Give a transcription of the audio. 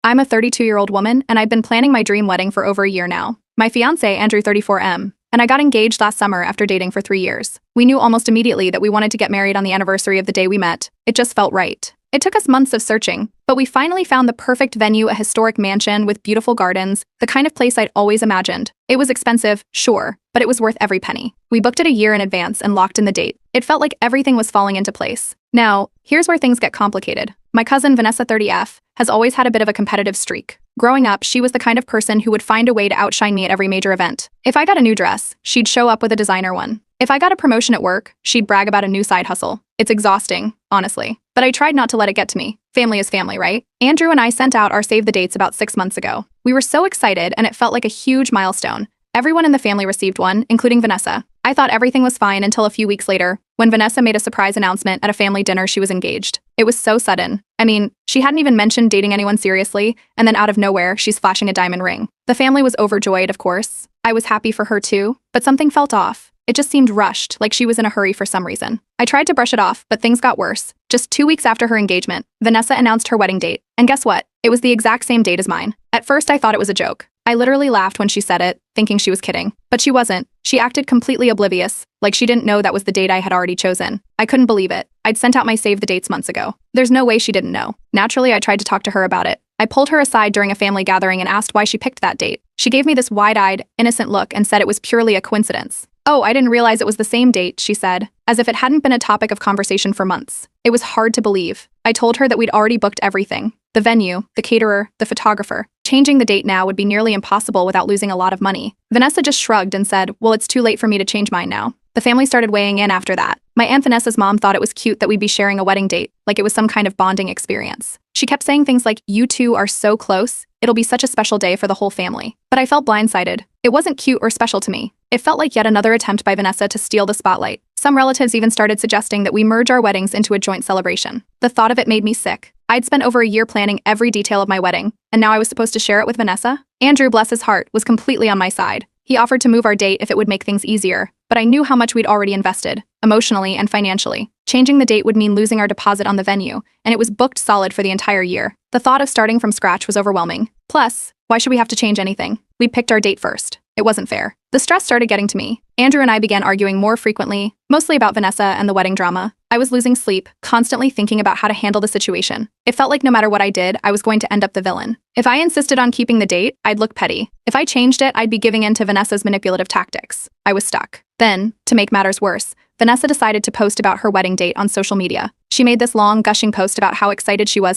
I'm a 32-year-old woman, and I've been planning my dream wedding for over a year now. My fiancé, Andrew 34M, and I got engaged last summer after dating for 3 years. We knew almost immediately that we wanted to get married on the anniversary of the day we met. It just felt right. It took us months of searching, but we finally found the perfect venue, a historic mansion with beautiful gardens, the kind of place I'd always imagined. It was expensive, sure, but it was worth every penny. We booked it a year in advance and locked in the date. It felt like everything was falling into place. Now, here's where things get complicated. My cousin Vanessa 30F has always had a bit of a competitive streak. Growing up, she was the kind of person who would find a way to outshine me at every major event. If I got a new dress, she'd show up with a designer one. If I got a promotion at work, she'd brag about a new side hustle. It's exhausting, honestly. But I tried not to let it get to me. Family is family, right? Andrew and I sent out our save the dates about 6 months ago. We were so excited, and it felt like a huge milestone. Everyone in the family received one, including Vanessa. I thought everything was fine until a few weeks later, when Vanessa made a surprise announcement at a family dinner she was engaged. It was so sudden. I mean, she hadn't even mentioned dating anyone seriously, and then out of nowhere, she's flashing a diamond ring. The family was overjoyed, of course. I was happy for her too, but something felt off. It just seemed rushed, like she was in a hurry for some reason. I tried to brush it off, but things got worse. Just 2 weeks after her engagement, Vanessa announced her wedding date. And guess what? It was the exact same date as mine. At first, I thought it was a joke. I literally laughed when she said it, thinking she was kidding. But she wasn't. She acted completely oblivious, like she didn't know that was the date I had already chosen. I couldn't believe it. I'd sent out my save the dates months ago. There's no way she didn't know. Naturally, I tried to talk to her about it. I pulled her aside during a family gathering and asked why she picked that date. She gave me this wide-eyed, innocent look and said it was purely a coincidence. "Oh, I didn't realize it was the same date," she said, as if it hadn't been a topic of conversation for months. It was hard to believe. I told her that we'd already booked everything. The venue, the caterer, the photographer. Changing the date now would be nearly impossible without losing a lot of money. Vanessa just shrugged and said, "Well, it's too late for me to change mine now." The family started weighing in after that. My Aunt Vanessa's mom thought it was cute that we'd be sharing a wedding date, like it was some kind of bonding experience. She kept saying things like, "You two are so close. It'll be such a special day for the whole family." But I felt blindsided. It wasn't cute or special to me. It felt like yet another attempt by Vanessa to steal the spotlight. Some relatives even started suggesting that we merge our weddings into a joint celebration. The thought of it made me sick. I'd spent over a year planning every detail of my wedding, and now I was supposed to share it with Vanessa? Andrew, bless his heart, was completely on my side. He offered to move our date if it would make things easier, but I knew how much we'd already invested, emotionally and financially. Changing the date would mean losing our deposit on the venue, and it was booked solid for the entire year. The thought of starting from scratch was overwhelming. Plus, why should we have to change anything? We picked our date first. It wasn't fair. The stress started getting to me. Andrew and I began arguing more frequently, mostly about Vanessa and the wedding drama. I was losing sleep, constantly thinking about how to handle the situation. It felt like no matter what I did, I was going to end up the villain. If I insisted on keeping the date, I'd look petty. If I changed it, I'd be giving in to Vanessa's manipulative tactics. I was stuck. Then, to make matters worse, Vanessa decided to post about her wedding date on social media. She made this long, gushing post about how excited she was to